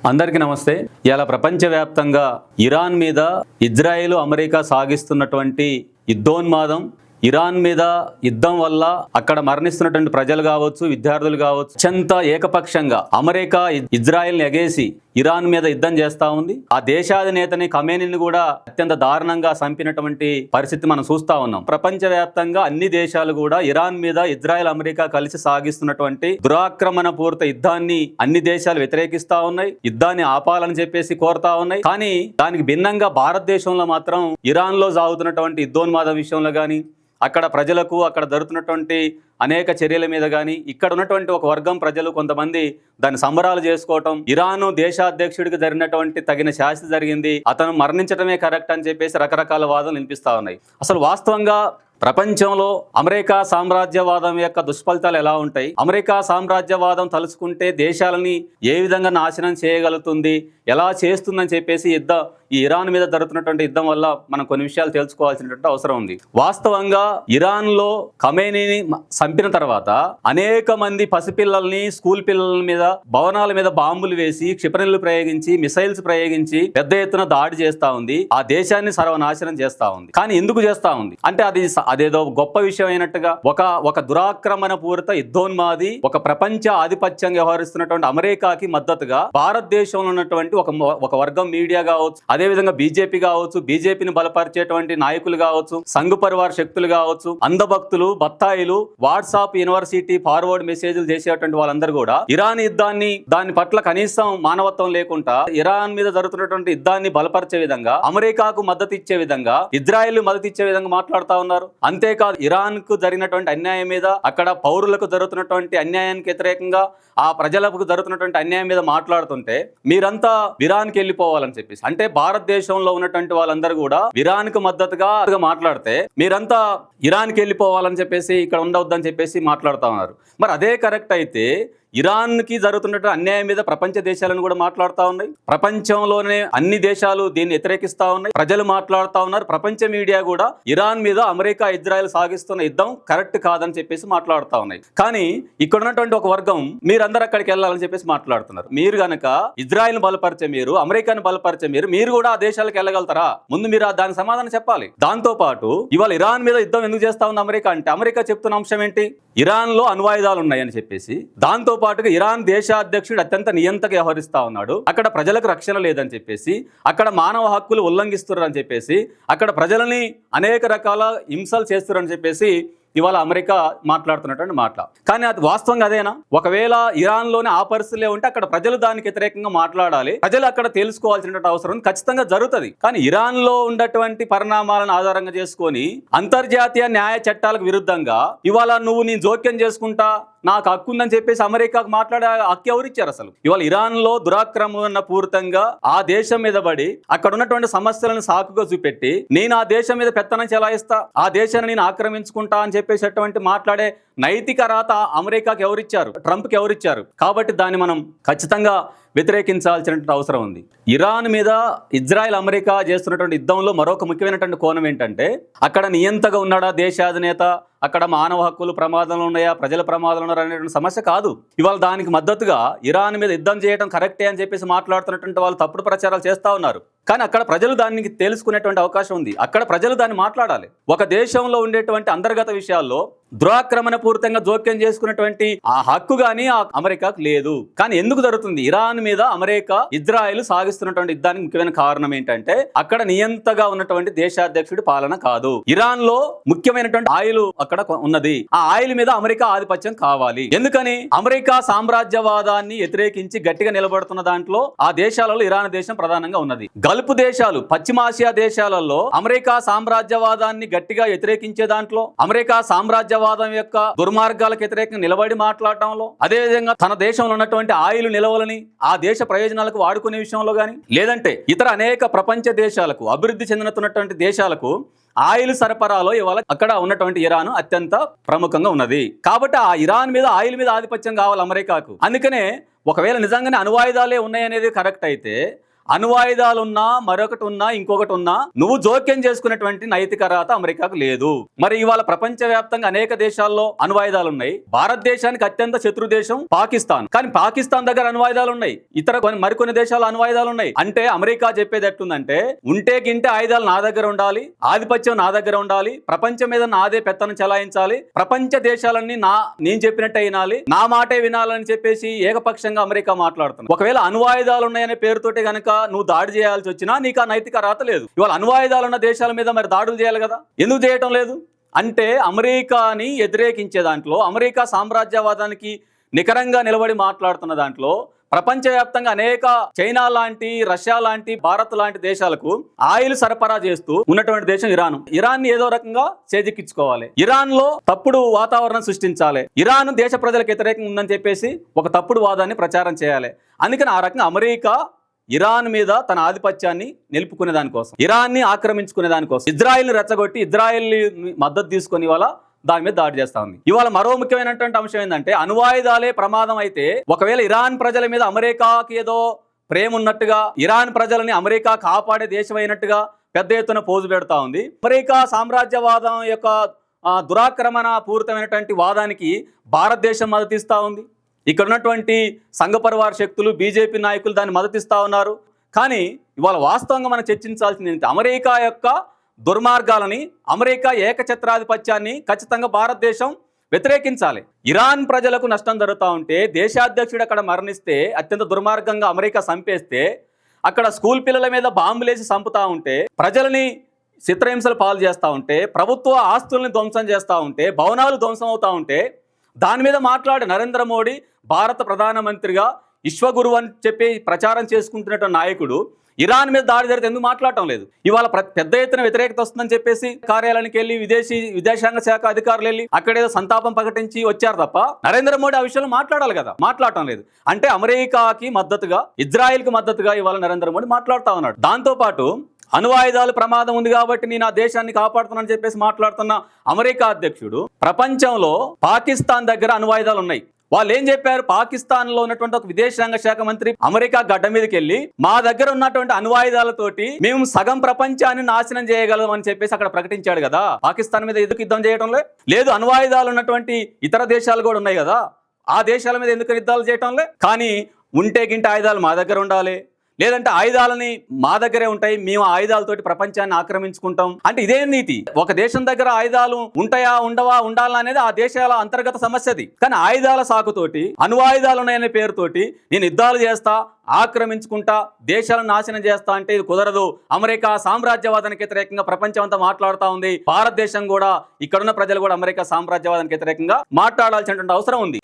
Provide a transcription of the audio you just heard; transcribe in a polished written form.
అందరికీ నమస్తే. ఇలా ప్రపంచవ్యాప్తంగా ఇరాన్ మీద ఇజ్రాయెల్ అమెరికా సాగిస్తున్నటువంటి యుద్ధోన్మాదం, ఇరాన్ మీద యుద్ధం వల్ల అక్కడ మరణిస్తున్నటువంటి ప్రజలు కావచ్చు, విద్యార్థులు కావచ్చు, అత్యంత ఏకపక్షంగా అమెరికా ఇజ్రాయెల్ని ఎగేసి ఇరాన్ మీద యుద్ధం చేస్తా ఉంది. ఆ దేశాధినేతని ఖమేనీని కూడా అత్యంత దారుణంగా చంపినటువంటి పరిస్థితి మనం చూస్తా ఉన్నాం. ప్రపంచవ్యాప్తంగా అన్ని దేశాలు కూడా ఇరాన్ మీద ఇజ్రాయెల్ అమెరికా కలిసి సాగిస్తున్నటువంటి దురాక్రమణ పూరిత యుద్ధాన్ని అన్ని దేశాలు వ్యతిరేకిస్తా ఉన్నాయి. యుద్ధాన్ని ఆపాలని చెప్పేసి కోరుతా ఉన్నాయి. కానీ దానికి భిన్నంగా భారతదేశంలో మాత్రం ఇరాన్ లో సాగుతున్నటువంటి యుద్ధోన్మాద విషయంలో గానీ, అక్కడ ప్రజలకు అక్కడ జరుగుతున్నటువంటి అనేక చర్యల మీద కానీ, ఇక్కడ ఉన్నటువంటి ఒక వర్గం ప్రజలు కొంతమంది దాన్ని సంబరాలు చేసుకోవటం, ఇరాన్ దేశాధ్యక్షుడికి జరిగినటువంటి తగిన శాస్తి జరిగింది, అతను మరణించడమే కరెక్ట్ అని చెప్పేసి రకరకాల వాదనలు వినిపిస్తా ఉన్నాయి. అసలు వాస్తవంగా ప్రపంచంలో అమెరికా సామ్రాజ్యవాదం యొక్క దుష్ఫలితాలు ఎలా ఉంటాయి, అమెరికా సామ్రాజ్యవాదం తలుచుకుంటే దేశాలని ఏ విధంగా నాశనం చేయగలుగుతుంది, ఎలా చేస్తుందని చెప్పేసి ఈ ఇరాన్ మీద జరుగుతున్నటువంటి యుద్ధం వల్ల మనం కొన్ని విషయాలు తెలుసుకోవాల్సినటువంటి అవసరం ఉంది. వాస్తవంగా ఇరాన్ లో ఖమేనీని చంపిన తర్వాత అనేక మంది పసిపిల్లల్ని, స్కూల్ పిల్లల మీద, భవనాల మీద బాంబులు వేసి, క్షిపణులు ప్రయోగించి, మిసైల్స్ ప్రయోగించి పెద్ద ఎత్తున దాడి చేస్తా ఉంది. ఆ దేశాన్ని సర్వనాశనం చేస్తా ఉంది. కానీ ఎందుకు చేస్తా ఉంది అంటే అదేదో గొప్ప విషయం అయినట్టుగా ఒక దురాక్రమణ పూరిత యుద్ధోన్మాది, ఒక ప్రపంచ ఆధిపత్యంగా వ్యవహరిస్తున్నటువంటి అమెరికాకి మద్దతుగా భారతదేశంలో ఉన్నటువంటి ఒక వర్గం మీడియా కావచ్చు, అదేవిధంగా బీజేపీ కావచ్చు, బీజేపీని బలపరిచేటువంటి నాయకులు కావచ్చు, సంఘ్ పరివార్ శక్తులు కావచ్చు, అంధభక్తులు, బత్తాయిలు, వాట్సాప్ యూనివర్సిటీ ఫార్వర్డ్ మెసేజ్లు చేసేటువంటి వాళ్ళందరూ కూడా ఇరాన్ యుద్ధాన్ని, దాని పట్ల కనీసం మానవత్వం లేకుండా ఇరాన్ మీద జరుగుతున్నటువంటి యుద్ధాన్ని బలపరిచే విధంగా, అమెరికాకు మద్దతు ఇచ్చే విధంగా, ఇజ్రాయెల్ మద్దతు ఇచ్చే విధంగా మాట్లాడుతా ఉన్నారు. అంతేకాదు, ఇరాన్ కు జరిగినటువంటి అన్యాయం మీద, అక్కడ పౌరులకు జరుగుతున్నటువంటి అన్యాయానికి వ్యతిరేకంగా, ఆ ప్రజలకు జరుగుతున్నటువంటి అన్యాయం మీద మాట్లాడుతుంటే మీరంతా ఇరాన్కి వెళ్ళిపోవాలని చెప్పేసి, అంటే భారతదేశంలో ఉన్నటువంటి వాళ్ళందరూ కూడా ఇరాన్ కు మద్దతుగా మాట్లాడితే మీరంతా ఇరాన్కి వెళ్ళిపోవాలని చెప్పేసి, ఇక్కడ ఉండవద్దని చెప్పేసి మాట్లాడుతా ఉన్నారు. మరి అదే కరెక్ట్ అయితే ఇరాన్ కి జరుగుతున్నటువంటి అన్యాయం మీద ప్రపంచ దేశాలను కూడా మాట్లాడుతూ ఉన్నాయి. ప్రపంచంలోనే అన్ని దేశాలు దీన్ని వ్యతిరేకిస్తా ఉన్నాయి. ప్రజలు మాట్లాడుతూ ఉన్నారు. ప్రపంచ మీడియా కూడా ఇరాన్ మీద అమెరికా, ఇజ్రాయెల్ సాగిస్తున్న యుద్ధం కరెక్ట్ కాదని చెప్పేసి మాట్లాడుతూ ఉన్నాయి. కానీ ఇక్కడ ఉన్నటువంటి ఒక వర్గం మీరందరూ అక్కడికి వెళ్ళాలని చెప్పేసి మాట్లాడుతున్నారు. మీరు గనక ఇజ్రాయెల్ బలపరిచే మీరు, అమెరికాను బలపరిచే మీరు కూడా ఆ దేశాలకు వెళ్ళగలుగుతారా? ముందు మీరు దానికి సమాధానం చెప్పాలి. దాంతో పాటు ఇవాళ ఇరాన్ మీద యుద్ధం ఎందుకు చేస్తా ఉంది అమెరికా అంటే, అమెరికా చెప్తున్న అంశం ఏంటి? ఇరాన్ లో అణ్వాయుధాలు ఉన్నాయని చెప్పేసి, దాంతో పాటుగా ఇరాన్ దేశాధ్యక్షుడు అత్యంత నియంతగా వ్యవహరిస్తా ఉన్నాడు. అక్కడ ప్రజలకు రక్షణ లేదని చెప్పేసి, అక్కడ మానవ హక్కులు ఉల్లంఘిస్తున్నారని చెప్పేసి, అక్కడ ప్రజలని అనేక రకాల హింసలు చేస్తున్నారని చెప్పేసి ఇవాళ అమెరికా మాట్లాడుతున్నటువంటి మాట. కానీ అది వాస్తవంగా అదేనా? ఒకవేళ ఇరాన్ లోనే ఆ పరిస్థితులే ఉంటే అక్కడ ప్రజలు దానికి వ్యతిరేకంగా మాట్లాడాలి, ప్రజలు అక్కడ తెలుసుకోవాల్సినటువంటి అవసరం ఖచ్చితంగా జరుగుతుంది. కానీ ఇరాన్ లో ఉన్నటువంటి పరిణామాలను ఆధారంగా చేసుకొని అంతర్జాతీయ న్యాయ చట్టాలకు విరుద్ధంగా ఇవాళ నేను జోక్యం చేసుకుంటా, నాకు హక్కు ఉందని చెప్పేసి అమెరికాకు మాట్లాడే హక్కు ఎవరిచ్చారు అసలు? ఇవాళ ఇరాన్ లో దురాక్రమణ పూరితంగా ఆ దేశం మీద పడి అక్కడ ఉన్నటువంటి సమస్యలను సాకుగా చూపెట్టి, నేను ఆ దేశం మీద పెత్తనం చెలాయిస్తా, ఆ దేశాన్ని నేను ఆక్రమించుకుంటా అని చెప్పేసేటువంటి మాట్లాడే నైతిక రాత అమెరికాకి ఎవరిచ్చారు? ట్రంప్కి ఎవరిచ్చారు? కాబట్టి దాన్ని మనం ఖచ్చితంగా వ్యతిరేకించాల్సినటువంటి అవసరం ఉంది. ఇరాన్ మీద ఇజ్రాయెల్ అమెరికా చేస్తున్నటువంటి యుద్ధంలో మరొక ముఖ్యమైనటువంటి కోణం ఏంటంటే, అక్కడ నియంతగా ఉన్నాడా దేశాధినేత, అక్కడ మానవ హక్కులు ప్రమాదంలో ఉన్నాయా, ప్రజల ప్రమాదంలో ఉన్నారా అనేటువంటి సమస్య కాదు. ఇవాళ దానికి మద్దతుగా ఇరాన్ మీద యుద్ధం చేయడం కరెక్టే అని చెప్పేసి మాట్లాడుతున్నటువంటి వాళ్ళు తప్పుడు ప్రచారాలు చేస్తూ ఉన్నారు. కానీ అక్కడ ప్రజలు దానికి తెలుసుకునేటువంటి అవకాశం ఉంది. అక్కడ ప్రజలు దాన్ని మాట్లాడాలి. ఒక దేశంలో ఉండేటువంటి అంతర్గత విషయాల్లో దురాక్రమణ పూరితంగా జోక్యం చేసుకున్నటువంటి ఆ హక్కు గానీ ఆ అమెరికాకు లేదు. కానీ ఎందుకు జరుగుతుంది? ఇరాన్ మీద అమెరికా, ఇజ్రాయెల్ సాగిస్తున్నటువంటి యుద్ధానికి ముఖ్యమైన కారణం ఏంటంటే, అక్కడ నియంతగా ఉన్నటువంటి దేశాధ్యక్షుడి పాలన కాదు. ఇరాన్ లో ముఖ్యమైనటువంటి ఆయిల్ అక్కడ ఉన్నది. ఆ ఆయిల్ మీద అమెరికా ఆధిపత్యం కావాలి. ఎందుకని? అమెరికా సామ్రాజ్యవాదాన్ని వ్యతిరేకించి గట్టిగా నిలబడుతున్న దాంట్లో ఆ దేశాలలో ఇరాన్ దేశం ప్రధానంగా ఉన్నది. గల్ఫ్ దేశాలు, పశ్చిమాసియా దేశాలలో అమెరికా సామ్రాజ్యవాదాన్ని గట్టిగా వ్యతిరేకించే దాంట్లో, అమెరికా సామ్రాజ్యవాదం యొక్క దుర్మార్గాలకు వ్యతిరేకంగా నిలబడి మాట్లాడటంలో, అదేవిధంగా తన దేశంలో ఉన్నటువంటి ఆయిల్ నిలవలని ఆ దేశ ప్రయోజనాలకు వాడుకునే విషయంలో గానీ, లేదంటే ఇతర అనేక ప్రపంచ దేశాలకు, అభివృద్ధి చెందినటువంటి దేశాలకు ఆయిల్ సరఫరాలో ఇవాళ అక్కడ ఉన్నటువంటి ఇరాన్ అత్యంత ప్రముఖంగా ఉన్నది. కాబట్టి ఆ ఇరాన్ మీద, ఆయిల్ మీద ఆధిపత్యం కావాలి అమెరికాకు. అందుకనే ఒకవేళ నిజంగానే అణ్వాయుధాలే ఉన్నాయనేది కరెక్ట్ అయితే అణ్వాయుధాలున్నా మరొకటి ఉన్నా ఇంకొకటి ఉన్నా నువ్వు జోక్యం చేసుకునేటువంటి నైతిక అర్హత అమెరికాకు లేదు. మరి ఇవాళ ప్రపంచవ్యాప్తంగా అనేక దేశాల్లో అణ్వాయుధాలు ఉన్నాయి. భారతదేశానికి అత్యంత శత్రు దేశం పాకిస్తాన్, కానీ పాకిస్తాన్ దగ్గర అణ్వాయుధాలు ఉన్నాయి. ఇతర మరికొన్ని దేశాల్లో అణ్వాయుధాలు ఉన్నాయి. అంటే అమెరికా చెప్పేది ఎట్టుందంటే, ఉంటే గింటే ఆయుధాలు నా దగ్గర ఉండాలి, ఆధిపత్యం నా దగ్గర ఉండాలి, ప్రపంచం మీద నాదే పెత్తనం చెలాయించాలి, ప్రపంచ దేశాలన్నీ నేను చెప్పినట్టే వినాలి, నా మాటే వినాలని చెప్పేసి ఏకపక్షంగా అమెరికా మాట్లాడుతుంది. ఒకవేళ అణ్వాయుధాలు ఉన్నాయనే పేరుతోటి గనక నువ్వు దాడి చేయాల్సి వచ్చినా నీకు ఆ నైతిక అర్హత లేదు. ఇవాళ అణ్వాయుధాలు ఉన్న దేశాల మీద మరి దాడులు చేయాలి కదా, ఎందుకు చేయటం లేదు? అంటే అమెరికాని వ్యతిరేకించే దాంట్లో, అమెరికా సామ్రాజ్యవాదానికి నికరంగా నిలబడి మాట్లాడుతున్న దాంట్లో ప్రపంచవ్యాప్తంగా అనేక చైనా లాంటి, రష్యా లాంటి, భారత్ లాంటి దేశాలకు ఆయిల్ సరఫరా చేస్తూ ఉన్నటువంటి దేశం ఇరాన్ ని ఏదో రకంగా చేజిక్కించుకోవాలి, ఇరాన్ లో తప్పుడు వాతావరణం సృష్టించాలి, ఇరాన్ దేశ ప్రజలకు వ్యతిరేకంగా ఉందని చెప్పేసి ఒక తప్పుడు వాదాన్ని ప్రచారం చేయాలి. అందుకని ఆ రకంగా అమెరికా ఇరాన్ మీద తన ఆధిపత్యాన్ని నిలుపుకునే దానికోసం, ఇరాన్ ని ఆక్రమించుకునే దానికోసం ఇజ్రాయెల్ని రెచ్చగొట్టి ఇజ్రాయెల్ మద్దతు తీసుకొని ఇవాళ దాని మీద దాడి చేస్తా ఉంది. ఇవాళ మరో ముఖ్యమైనటువంటి అంశం ఏంటంటే, అణ్వాయుధాలే ప్రమాదం అయితే ఒకవేళ ఇరాన్ ప్రజల మీద అమెరికాకి ఏదో ప్రేమ ఉన్నట్టుగా, ఇరాన్ ప్రజలని అమెరికా కాపాడే దేశం అయినట్టుగా పెద్ద ఎత్తున పోజు పెడతా ఉంది. అమెరికా సామ్రాజ్యవాదం యొక్క దురాక్రమణ పూరితమైనటువంటి వాదానికి భారతదేశం మద్దతిస్తూ ఉంది. ఇక్కడ ఉన్నటువంటి సంఘ పరివార శక్తులు, బీజేపీ నాయకులు దాన్ని మద్దతిస్తూ ఉన్నారు. కానీ ఇవాళ వాస్తవంగా మనం చర్చించాల్సింది ఏంటంటే, అమెరికా యొక్క దుర్మార్గాలని, అమెరికా ఏకఛత్రాధిపత్యాన్ని ఖచ్చితంగా భారతదేశం వ్యతిరేకించాలి. ఇరాన్ ప్రజలకు నష్టం జరుగుతూ ఉంటే, దేశాధ్యక్షుడు అక్కడ మరణిస్తే, అత్యంత దుర్మార్గంగా అమెరికా చంపేస్తే, అక్కడ స్కూల్ పిల్లల మీద బాంబులేసి చంపుతా ఉంటే, ప్రజలని చిత్రహింసలు పాలు చేస్తూ ఉంటే, ప్రభుత్వ ఆస్తుల్ని ధ్వంసం చేస్తూ ఉంటే, భవనాలు ధ్వంసం అవుతూ ఉంటే, దాని మీద మాట్లాడే నరేంద్ర మోడీ భారత ప్రధానమంత్రిగా విశ్వగురు అని చెప్పి ప్రచారం చేసుకుంటున్నటువంటి నాయకుడు ఇరాన్ మీద దాడి జరిగితే ఎందుకు మాట్లాడటం లేదు? ఇవాళ పెద్ద ఎత్తున వ్యతిరేకత వస్తుందని చెప్పేసి కార్యాలయానికి వెళ్ళి విదేశాంగ శాఖ అధికారులు వెళ్ళి అక్కడేదో సంతాపం ప్రకటించి వచ్చారు తప్ప నరేంద్ర మోడీ ఆ విషయంలో మాట్లాడాలి కదా, మాట్లాడటం లేదు. అంటే అమెరికాకి మద్దతుగా, ఇజ్రాయెల్కి మద్దతుగా ఇవాళ నరేంద్ర మోడీ మాట్లాడుతూ ఉన్నాడు. దాంతోపాటు అణ్వాయుధాలు ప్రమాదం ఉంది కాబట్టి నేను ఆ దేశాన్ని కాపాడుతున్నానని చెప్పేసి మాట్లాడుతున్న అమెరికా అధ్యక్షుడు, ప్రపంచంలో పాకిస్తాన్ దగ్గర అణ్వాయుధాలు ఉన్నాయి. వాళ్ళు ఏం చెప్పారు? పాకిస్తాన్ లో ఉన్నటువంటి ఒక విదేశాంగ శాఖ మంత్రి అమెరికా గడ్డ మీదకి వెళ్ళి, మా దగ్గర ఉన్నటువంటి అణ్వాయుధాలతోటి మేము సగం ప్రపంచాన్ని నాశనం చేయగలం అని చెప్పేసి అక్కడ ప్రకటించాడు కదా. పాకిస్తాన్ మీద ఎందుకు యుద్ధం చేయటం లేదు? అణ్వాయుధాలు ఉన్నటువంటి ఇతర దేశాలు కూడా ఉన్నాయి కదా, ఆ దేశాల మీద ఎందుకు యుద్ధాలు చేయటంలే? కానీ ఉంటే గింటే ఆయుధాలు మా దగ్గర ఉండాలి, లేదంటే ఆయుధాలని మా దగ్గరే ఉంటాయి, మేము ఆయుధాలతోటి ప్రపంచాన్ని ఆక్రమించుకుంటాం అంటే ఇదే నీతి. ఒక దేశం దగ్గర ఆయుధాలు ఉంటాయా, ఉండవా, ఉండాలా అనేది ఆ దేశాల అంతర్గత సమస్యది. కానీ ఆయుధాల సాకుతోటి, అణ్వాయుధాలు ఉన్నాయనే పేరుతోటి నేను యుద్ధాలు చేస్తా, ఆక్రమించుకుంటా, దేశాలను నాశనం చేస్తా అంటే ఇది కుదరదు. అమెరికా సామ్రాజ్యవాదానికి వ్యతిరేకంగా ప్రపంచం అంతా మాట్లాడుతూ ఉంది. భారతదేశం కూడా, ఇక్కడున్న ప్రజలు కూడా అమెరికా సామ్రాజ్యవాదానికి వ్యతిరేకంగా మాట్లాడాల్సినటువంటి అవసరం ఉంది.